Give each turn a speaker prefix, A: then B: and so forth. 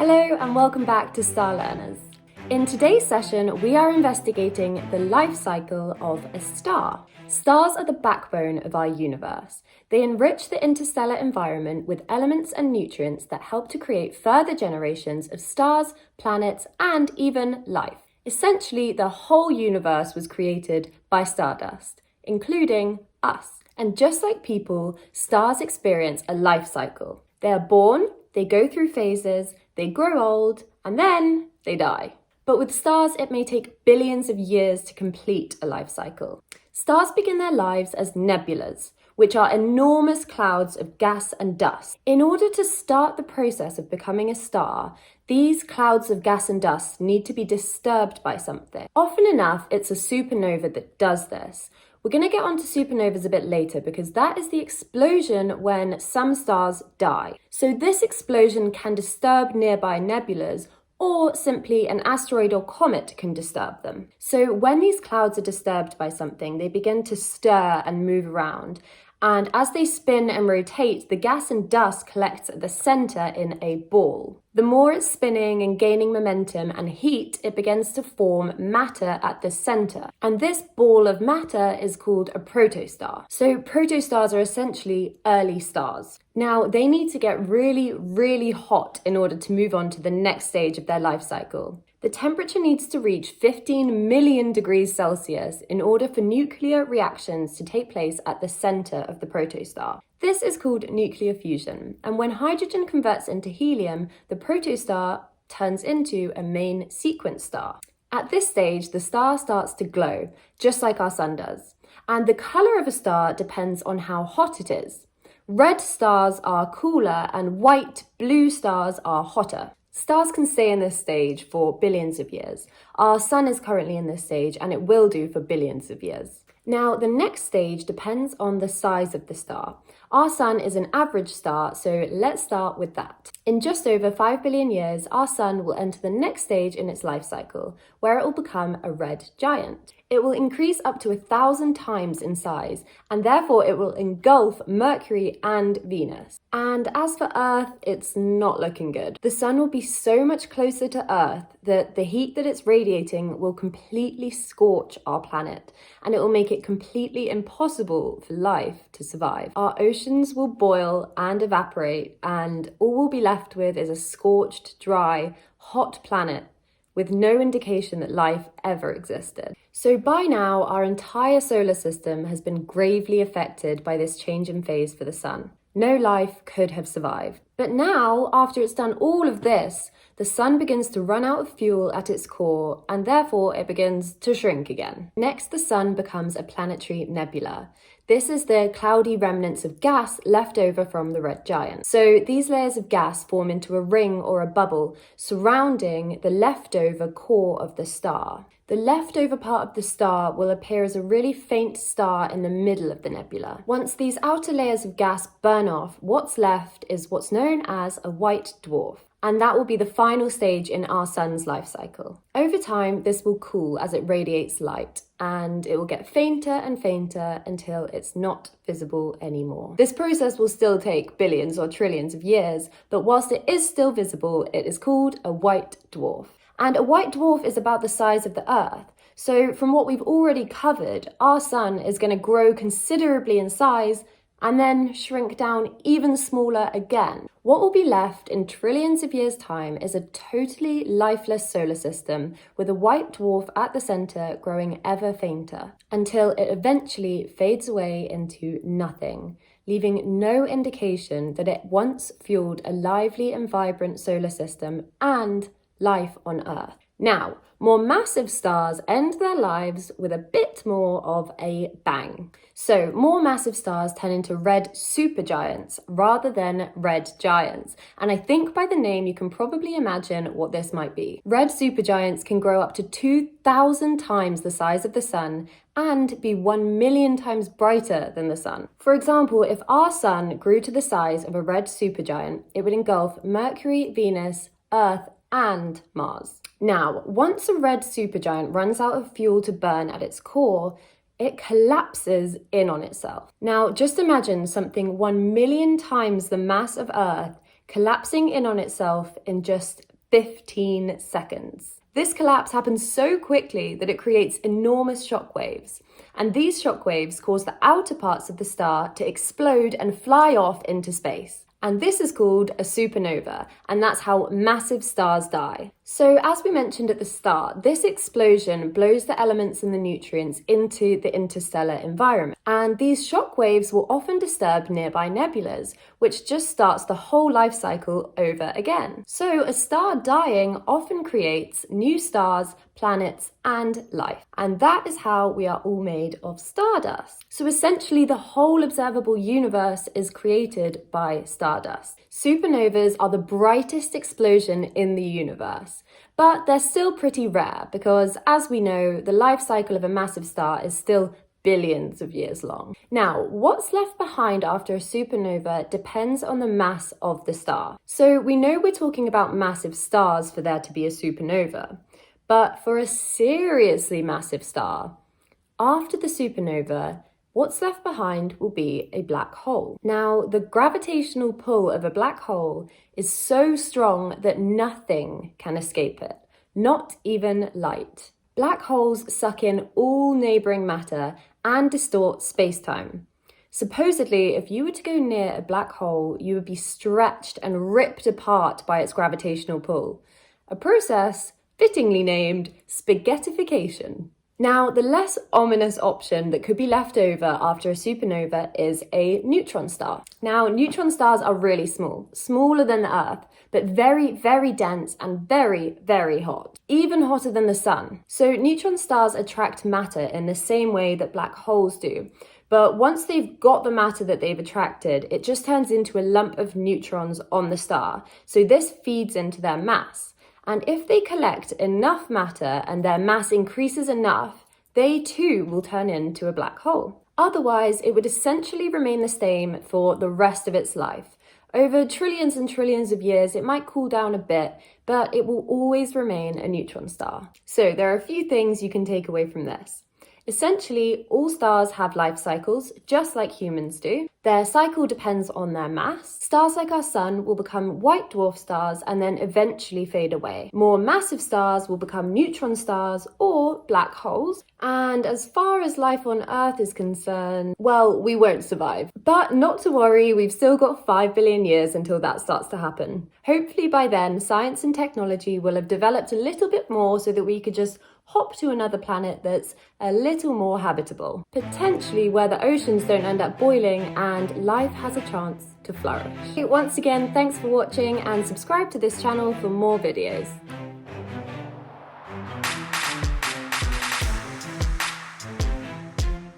A: Hello and welcome back to Star Learners. In today's session, we are investigating the life cycle of a star. Stars are the backbone of our universe. They enrich the interstellar environment with elements and nutrients that help to create further generations of stars, planets, and even life. Essentially, the whole universe was created by stardust, including us. And just like people, stars experience a life cycle. They are born, they go through phases, they grow old, and then they die. But with stars, it may take billions of years to complete a life cycle. Stars begin their lives as nebulas, which are enormous clouds of gas and dust. In order to start the process of becoming a star, these clouds of gas and dust need to be disturbed by something. Often enough, it's a supernova that does this. We're going to get onto supernovas a bit later because that is the explosion when some stars die. So this explosion can disturb nearby nebulas, or simply an asteroid or comet can disturb them. So when these clouds are disturbed by something, they begin to stir and move around. And as they spin and rotate, the gas and dust collects at the center in a ball. The more it's spinning and gaining momentum and heat, it begins to form matter at the center. And this ball of matter is called a protostar. So protostars are essentially early stars. Now, they need to get really, really hot in order to move on to the next stage of their life cycle. The temperature needs to reach 15 million degrees Celsius in order for nuclear reactions to take place at the center of the protostar. This is called nuclear fusion, and when hydrogen converts into helium, the protostar turns into a main sequence star. At this stage, the star starts to glow, just like our sun does. And the color of a star depends on how hot it is. Red stars are cooler and white, blue stars are hotter. Stars can stay in this stage for billions of years. Our sun is currently in this stage and it will do for billions of years. Now, the next stage depends on the size of the star. Our sun is an average star, so let's start with that. In just over 5 billion years, our sun will enter the next stage in its life cycle, where it will become a red giant. It will increase up to 1,000 times in size, and therefore it will engulf Mercury and Venus. And as for Earth, it's not looking good. The sun will be so much closer to Earth that the heat that it's radiating will completely scorch our planet, and it will make it completely impossible for life to survive. Our oceans will boil and evaporate, and all we'll be left with is a scorched, dry, hot planet with no indication that life ever existed. So by now, our entire solar system has been gravely affected by this change in phase for the sun. No life could have survived. But now, after it's done all of this, the sun begins to run out of fuel at its core, and therefore it begins to shrink again. Next, the sun becomes a planetary nebula. This is the cloudy remnants of gas left over from the red giant. So these layers of gas form into a ring or a bubble surrounding the leftover core of the star. The leftover part of the star will appear as a really faint star in the middle of the nebula. Once these outer layers of gas burn off, what's left is what's known as a white dwarf. And that will be the final stage in our sun's life cycle. Over time, this will cool as it radiates light, and it will get fainter and fainter until it's not visible anymore. This process will still take billions or trillions of years, but whilst it is still visible, it is called a white dwarf. And a white dwarf is about the size of the Earth. So from what we've already covered, our sun is going to grow considerably in size and then shrink down even smaller again. What will be left in trillions of years' time is a totally lifeless solar system with a white dwarf at the center growing ever fainter until it eventually fades away into nothing, leaving no indication that it once fueled a lively and vibrant solar system and life on Earth. Now, more massive stars end their lives with a bit more of a bang. So more massive stars turn into red supergiants rather than red giants. And I think by the name you can probably imagine what this might be. Red supergiants can grow up to 2,000 times the size of the sun and be 1 million times brighter than the sun. For example, if our sun grew to the size of a red supergiant, it would engulf Mercury, Venus, Earth, and Mars. Now, once a red supergiant runs out of fuel to burn at its core, it collapses in on itself. Now, just imagine something 1 million times the mass of Earth collapsing in on itself in just 15 seconds. This collapse happens so quickly that it creates enormous shockwaves, and these shockwaves cause the outer parts of the star to explode and fly off into space. And this is called a supernova, and that's how massive stars die. So as we mentioned at the start, this explosion blows the elements and the nutrients into the interstellar environment. And these shock waves will often disturb nearby nebulas, which just starts the whole life cycle over again. So a star dying often creates new stars, planets, and life. And that is how we are all made of stardust. So essentially the whole observable universe is created by stardust. Supernovas are the brightest explosion in the universe, but they're still pretty rare because, as we know, the life cycle of a massive star is still billions of years long. Now, what's left behind after a supernova depends on the mass of the star. So we know we're talking about massive stars for there to be a supernova, but for a seriously massive star, after the supernova, what's left behind will be a black hole. Now, the gravitational pull of a black hole is so strong that nothing can escape it, not even light. Black holes suck in all neighboring matter and distort space-time. Supposedly, if you were to go near a black hole, you would be stretched and ripped apart by its gravitational pull, a process fittingly named spaghettification. Now, the less ominous option that could be left over after a supernova is a neutron star. Now, neutron stars are really small, smaller than the Earth, but very, very dense and very, very hot, even hotter than the sun. So neutron stars attract matter in the same way that black holes do. But once they've got the matter that they've attracted, it just turns into a lump of neutrons on the star. So this feeds into their mass. And if they collect enough matter and their mass increases enough, they too will turn into a black hole. Otherwise, it would essentially remain the same for the rest of its life. Over trillions and trillions of years, it might cool down a bit, but it will always remain a neutron star. So there are a few things you can take away from this. Essentially, all stars have life cycles, just like humans do. Their cycle depends on their mass. Stars like our sun will become white dwarf stars and then eventually fade away. More massive stars will become neutron stars or black holes. And as far as life on Earth is concerned, well, we won't survive. But not to worry, we've still got 5 billion years until that starts to happen. Hopefully by then, science and technology will have developed a little bit more so that we could just hop to another planet that's a little more habitable. Potentially where the oceans don't end up boiling and life has a chance to flourish. Once again, thanks for watching and subscribe to this channel for more videos.